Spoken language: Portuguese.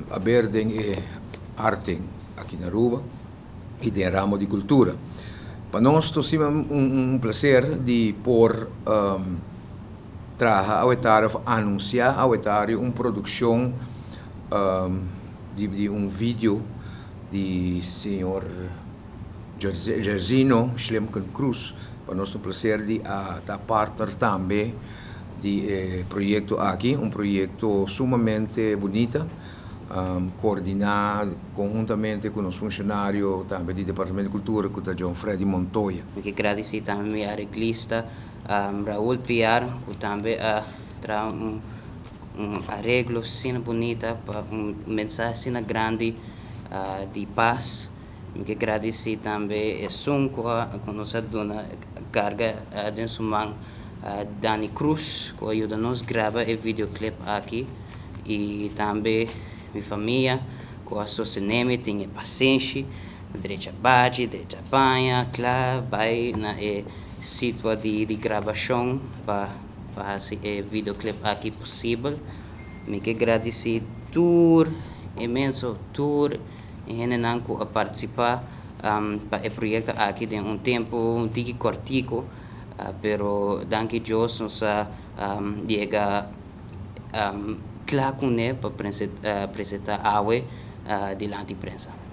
abordem e arte aqui na Aruba e tem ramo de cultura. Para nós, é um prazer de por trabalhar a anunciar uma produção de um vídeo de senhor Gersino Schlemken Cruz. Para nós é um prazer de estar parte também de projeto aqui, um projeto sumamente bonito, coordenado conjuntamente com os funcionários também do Departamento de Cultura, com o John Freddy Montoya. Eu agradeço também ao arreglista Raul Piar, que também traz arreglo assim bonita, mensagem grande de paz. Eu agradeço também a Sunco, com nossa dona carga de sumang Dani Cruz, que ajuda-nos a gravar o videoclip aqui. E também minha família, que a sosteneme, tem paciência, direito a bate, direito a banha, claro, vai na sítio de gravação para fazer o videoclip aqui possível. Eu agradeço tudo, imenso tudo, e que a participar para o projeto aqui de um tempo um pouco cortico, pero danke Deus nos chega claro para apresentar a diante da imprensa.